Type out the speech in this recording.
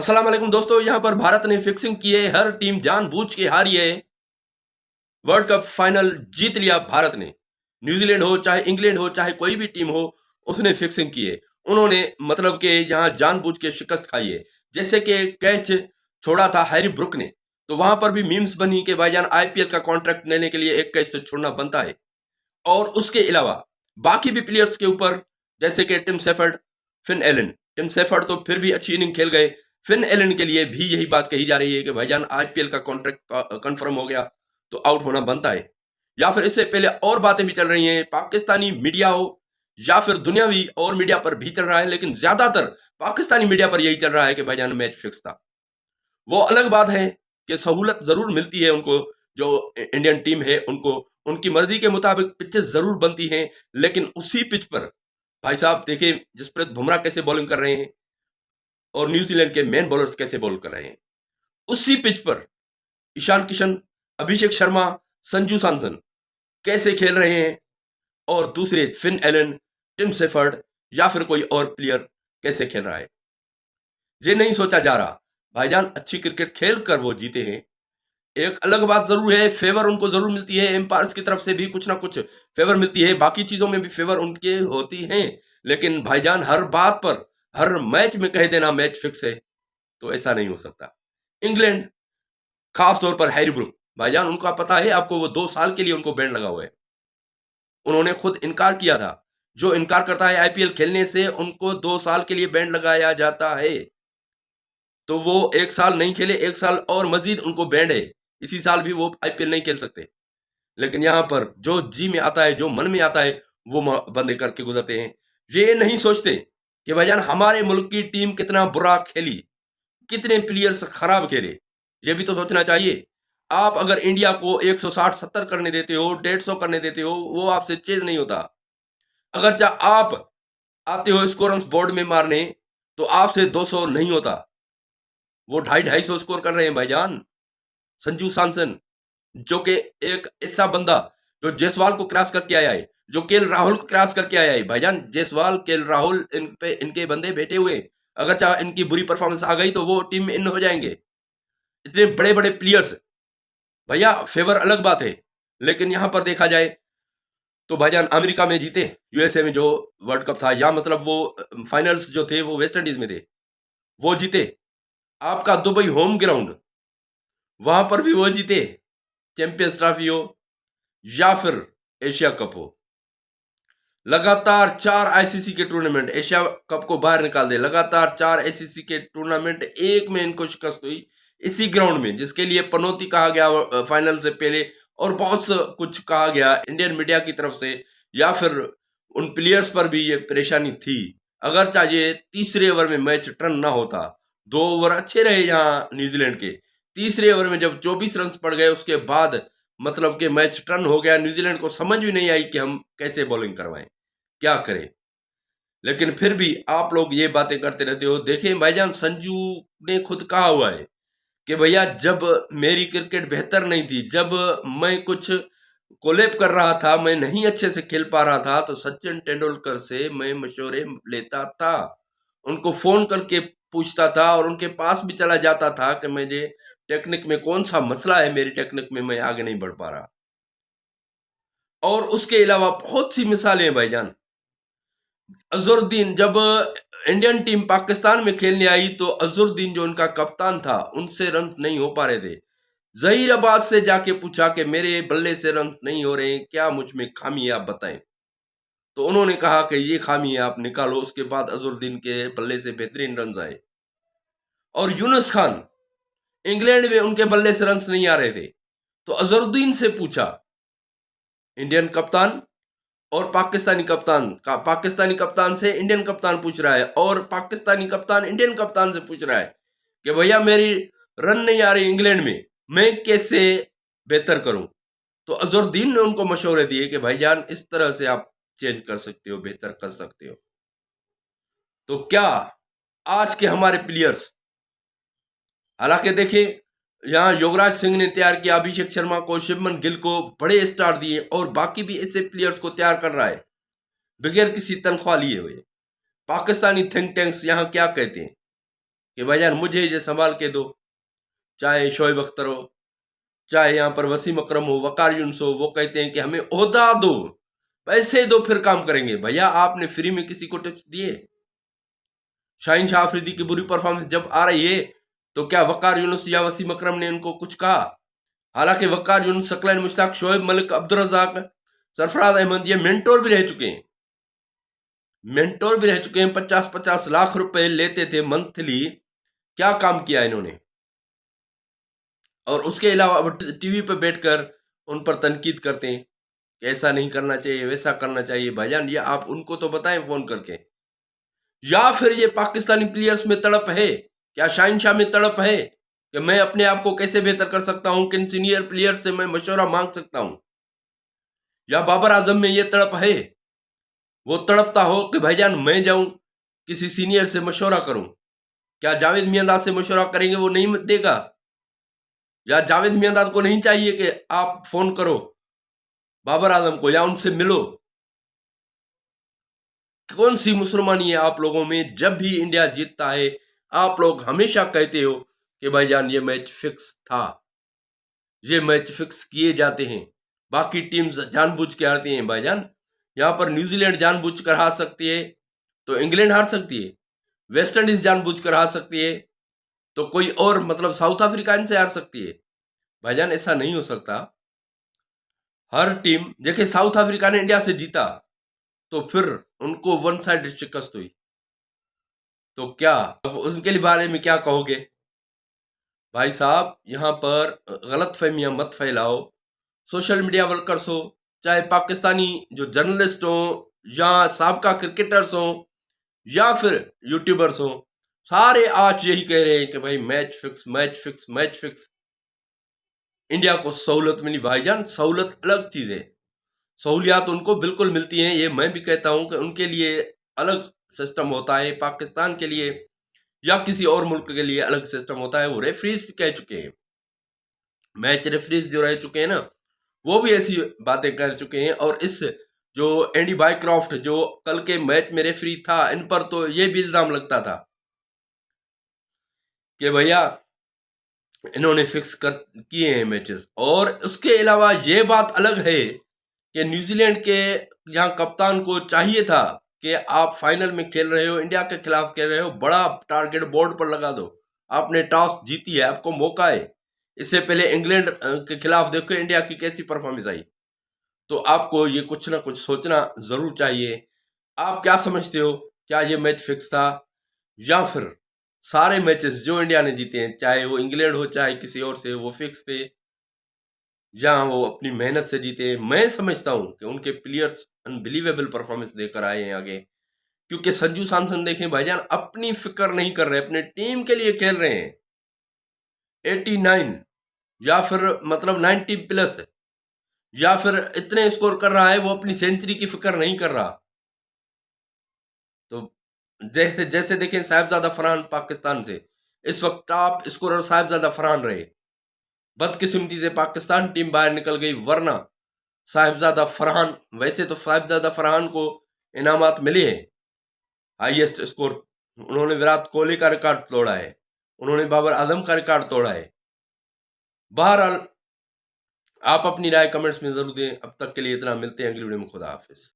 अस्सलाम वालेकुम दोस्तों, यहाँ पर भारत ने फिक्सिंग की है। हर टीम जानबूझ के हारी है। वर्ल्ड कप फाइनल जीत लिया भारत ने। न्यूजीलैंड हो चाहे इंग्लैंड हो चाहे कोई भी टीम हो, उसने फिक्सिंग की है। उन्होंने मतलब कि यहाँ जानबूझ के शिकस्त खाई है। जैसे कि कैच छोड़ा था हैरी ब्रुक ने, तो वहां पर भी मीम्स बनी कि भाईजान आईपीएल का कॉन्ट्रैक्ट लेने के लिए एक कैच तो छोड़ना बनता है। और उसके अलावा बाकी भी प्लेयर्स के ऊपर, जैसे कि Tim Seifert, Finn Allen. Tim Seifert तो फिर भी अच्छी इनिंग खेल गए। फिन एलन के लिए भी यही बात कही जा रही है कि भाईजान आईपीएल का कॉन्ट्रैक्ट कंफर्म हो गया तो आउट होना बनता है। या फिर इससे पहले और बातें भी चल रही हैं, पाकिस्तानी मीडिया हो या फिर दुनियावी और मीडिया पर भी चल रहा है, लेकिन ज्यादातर पाकिस्तानी मीडिया पर यही चल रहा है कि भाईजान मैच फिक्स था। वो अलग बात है कि सहूलत जरूर मिलती है उनको, जो इंडियन टीम है उनको उनकी मर्जी के मुताबिक पिचेस जरूर बनती हैं, लेकिन उसी पिच पर भाई साहब देखिए जसप्रीत बुमराह कैसे बॉलिंग कर रहे हैं और न्यूजीलैंड के मेन बॉलर्स कैसे बॉल कर रहे हैं। उसी पिच पर ईशान किशन, अभिषेक शर्मा, संजू सैमसन कैसे खेल रहे हैं, और दूसरे फिन एलन, टिम सेफर्ड या फिर कोई और प्लेयर कैसे खेल रहा है, ये नहीं सोचा जा रहा। भाईजान अच्छी क्रिकेट खेल कर वो जीते हैं। एक अलग बात जरूर है, फेवर उनको जरूर मिलती है, एम्पायर्स की तरफ से भी कुछ ना कुछ फेवर मिलती है, बाकी चीजों में भी फेवर उनके होती हैं। लेकिन भाईजान हर बात पर हर मैच में कह देना मैच फिक्स है, तो ऐसा नहीं हो सकता। इंग्लैंड, खास तौर पर हैरी ब्रुक, भाईजान उनका पता है आपको, वो 2 साल के लिए उनको बैन लगा हुआ है। उन्होंने खुद इनकार किया था। जो इनकार करता है आईपीएल खेलने से, उनको 2 साल के लिए बैन लगाया जाता है। तो वो 1 साल नहीं खेले, 1 साल और मजीद उनको बैंड है। इसी साल भी वो आईपीएल नहीं खेल सकते। लेकिन यहाँ पर जो जी में आता है, जो मन में आता है, वो बंदे करके गुजरते हैं। ये नहीं सोचते कि भाईजान हमारे मुल्क की टीम कितना बुरा खेली, कितने प्लेयर्स खराब खेले। ये भी तो सोचना चाहिए। आप अगर इंडिया को 160-70 करने देते हो, 150 करने देते हो, वो आपसे चेज नहीं होता। अगर चाहे आप आते हो स्कोर बोर्ड में मारने, तो आपसे 200 नहीं होता। वो 250-250 स्कोर कर रहे हैं भाईजान। संजू सैमसन, जो कि एक ऐसा बंदा जो जायसवाल को क्रॉस करके आया है, जो केएल राहुल को क्रॉस करके आया है। भाईजान जायसवाल, केएल राहुल, इन पे इनके बंदे बैठे हुए हैं। अगर चाहे इनकी बुरी परफॉर्मेंस आ गई तो वो टीम में इन हो जाएंगे। इतने बड़े बड़े प्लेयर्स, भैया फेवर अलग बात है। लेकिन यहां पर देखा जाए तो भाईजान अमेरिका में जीते, यूएसए में जो वर्ल्ड कप था, या मतलब वो फाइनल्स जो थे वो वेस्ट इंडीज में थे, वो जीते। आपका दुबई होम ग्राउंड, वहां पर भी वो जीते। चैंपियंस ट्रॉफी हो या फिर एशिया कप हो, लगातार 4 आईसीसी के टूर्नामेंट, एशिया कप को बाहर निकाल दे, लगातार 4 आईसीसी के टूर्नामेंट, एक में इनको शिकस्त हुई इसी ग्राउंड में, जिसके लिए पनौती कहा गया फाइनल से पहले, और बहुत कुछ कहा गया इंडियन मीडिया की तरफ से, या फिर उन प्लेयर्स पर भी ये परेशानी थी। अगर चाहिए तीसरे ओवर में मैच टर्न ना होता, 2 ओवर अच्छे रहे यहाँ न्यूजीलैंड के, तीसरे ओवर में जब 24 रन पड़ गए, उसके बाद मतलब कि मैच टर्न हो गया। न्यूजीलैंड को समझ भी नहीं आई कि हम कैसे बॉलिंग करवाएं, क्या करें। लेकिन फिर भी आप लोग ये बातें करते रहते हो। देखें भाईजान, संजू ने खुद कहा हुआ है कि भैया जब मेरी क्रिकेट बेहतर नहीं थी, जब मैं कुछ कोलैप कर रहा था, मैं नहीं अच्छे से खेल पा रहा था, तो सचिन तेंदुलकर से मैं मशवरे लेता था, उनको फोन करके पूछता था, और उनके पास भी चला जाता था कि मुझे टेक्निक में कौन सा मसला है, मेरी टेक्निक में मैं आगे नहीं बढ़ पा रहा। और उसके अलावा बहुत सी मिसालें हैं भाईजान। अजहरुद्दीन, जब इंडियन टीम पाकिस्तान में खेलने आई, तो अजहरुद्दीन जो उनका कप्तान था, उनसे रन नहीं हो पा रहे थे। जहीर अब्बास से जाके पूछा कि मेरे बल्ले से रन नहीं हो रहे हैं, क्या मुझ में खामी है, आप बताएं। तो उन्होंने कहा कि ये खामी है, आप निकालो। उसके बाद अजहरुद्दीन के बल्ले से बेहतरीन रन आए। और यूनुस खान, इंग्लैंड में उनके बल्ले से रन नहीं आ रहे थे, तो अजहरुद्दीन से पूछा, इंडियन कप्तान और पाकिस्तानी कप्तान से इंडियन कप्तान पूछ रहा है, और पाकिस्तानी कप्तान इंडियन कप्तान से पूछ रहा है कि भैया मेरी रन नहीं आ रही इंग्लैंड में, मैं कैसे बेहतर करूं। तो अजहरुद्दीन ने उनको मशवरे दिए कि भाईजान इस तरह से आप चेंज कर सकते हो, बेहतर कर सकते हो। तो क्या आज के हमारे प्लेयर्स, हालांकि देखिए यहाँ युवराज सिंह ने तैयार किया, अभिषेक शर्मा को, शुभमन गिल को बड़े स्टार दिए, और बाकी भी ऐसे प्लेयर्स को तैयार कर रहा है बगैर किसी तनख्वाह लिए हुए। पाकिस्तानी थिंक टैंक्स यहाँ क्या कहते हैं, कि भाईजान मुझे ये संभाल के दो, चाहे शोएब अख्तर हो, चाहे यहाँ पर वसीम अकरम हो, वकार यूनुस हो, वो कहते हैं कि हमें ओहदा दो, पैसे दो, फिर काम करेंगे। भैया आपने फ्री में किसी को टिप्स दिए? शाहीन शाह अफरीदी की बुरी परफॉर्मेंस जब आ रही है तो क्या वकार यूनुस या वसीम अकरम ने उनको कुछ कहा? हालांकि वकार यूनुस, सकलैन मुश्ताक, शोएब मलिक, अब्दुल रज़ाक, सरफराज अहमद ये मेंटोर भी रह चुके हैं, 50-50 लाख रुपए लेते थे मंथली। क्या काम किया इन्होंने? और उसके अलावा अब टीवी पे बैठकर उन पर तनकीद करते हैं कि ऐसा नहीं करना चाहिए, वैसा करना चाहिए। भाईजान ये आप उनको तो बताएं फोन करके। या फिर ये पाकिस्तानी प्लेयर्स में तड़प है? क्या शाहीन शाह में तड़प है कि मैं अपने आप को कैसे बेहतर कर सकता हूं, किन सीनियर प्लेयर से मैं मशवरा मांग सकता हूं? या बाबर आजम में ये तड़प है? वो तड़पता हो कि भाईजान मैं जाऊं किसी सीनियर से मशवरा करूं? क्या जावेद मियांदाद से मशवरा करेंगे वो नहीं देगा? या जावेद मियांदाद को नहीं चाहिए कि आप फोन करो बाबर आजम को या उनसे मिलो? कौन सी मुसलमानी है आप लोगों में? जब भी इंडिया जीतता है आप लोग हमेशा कहते हो कि भाईजान ये मैच फिक्स था, ये मैच फिक्स किए जाते हैं। बाकी टीम्स जानबूझ के हारती हैं भाईजान। यहां पर न्यूजीलैंड जानबूझ कर हार सकती है तो इंग्लैंड हार सकती है, वेस्ट इंडीज जानबूझ कर हार सकती है तो कोई और मतलब साउथ अफ्रीका इनसे हार सकती है। भाईजान ऐसा नहीं हो सकता। हर टीम, देखिए साउथ अफ्रीका ने इंडिया से जीता तो फिर उनको वन साइड शिकस्त हुई, तो क्या अब उनके लिए बारे में क्या कहोगे? भाई साहब यहाँ पर गलत फहमियां मत फैलाओ। सोशल मीडिया वर्कर्स हो, चाहे पाकिस्तानी जो जर्नलिस्ट हो, या साबका क्रिकेटर्स हो, या फिर यूट्यूबर्स हो, सारे आज यही कह रहे हैं कि भाई match fix, match fix, match fix. India को सहूलत मिली भाईजान, सहूलत अलग चीज है। सहूलियात उनको बिल्कुल मिलती हैं, ये मैं भी कहता हूं कि उनके लिए अलग सिस्टम होता है, पाकिस्तान के लिए या किसी और मुल्क के लिए अलग सिस्टम होता है। वो रेफरीज भी कह चुके हैं, मैच रेफरीज जो रह चुके हैं ना, वो भी ऐसी बातें कर चुके हैं। और इस जो एंडी बायक्रॉफ्ट जो कल के मैच में रेफरी था, इन पर तो ये भी इल्जाम लगता था कि भैया इन्होंने फिक्स कर किए हैं मैचेस। और उसके अलावा ये बात अलग है कि न्यूजीलैंड के यहाँ कप्तान को चाहिए था कि आप फाइनल में खेल रहे हो, इंडिया के खिलाफ खेल रहे हो, बड़ा टारगेट बोर्ड पर लगा दो। आपने टॉस जीती है, आपको मौका है। इससे पहले इंग्लैंड के खिलाफ देखो इंडिया की कैसी परफॉर्मेंस आई। तो आपको ये कुछ ना कुछ सोचना जरूर चाहिए। आप क्या समझते हो, क्या ये मैच फिक्स था, या फिर सारे मैचेस जो इंडिया ने जीते हैं, चाहे वो इंग्लैंड हो चाहे किसी और से, वो फिक्स थे, जहां वो अपनी मेहनत से जीते? मैं समझता हूं कि उनके प्लेयर्स अनबिलीवेबल परफॉर्मेंस देकर आए हैं आगे। क्योंकि संजू सैमसन देखें भाईजान, अपनी फिक्र नहीं कर रहे, अपने टीम के लिए खेल रहे हैं। 89 या फिर मतलब 90 प्लस है, या फिर इतने स्कोर कर रहा है, वो अपनी सेंचुरी की फिक्र नहीं कर रहा। तो जैसे जैसे देखें साहिबजादा फरहान पाकिस्तान से, इस वक्त टॉप स्कोरर साहिबजादा फरहान रहे। बदकिस्मती से पाकिस्तान टीम बाहर निकल गई, वरना साहिबजादा फरहान, वैसे तो साहिबजादा फरहान को इनामात मिले हैं, हाईएस्ट स्कोर। उन्होंने विराट कोहली का रिकॉर्ड तोड़ा है, उन्होंने बाबर आजम का रिकॉर्ड तोड़ा है। बहरहाल आप अपनी राय कमेंट्स में जरूर दें। अब तक के लिए इतना, मिलते हैं अगली वीडियो में। खुदा हाफिज।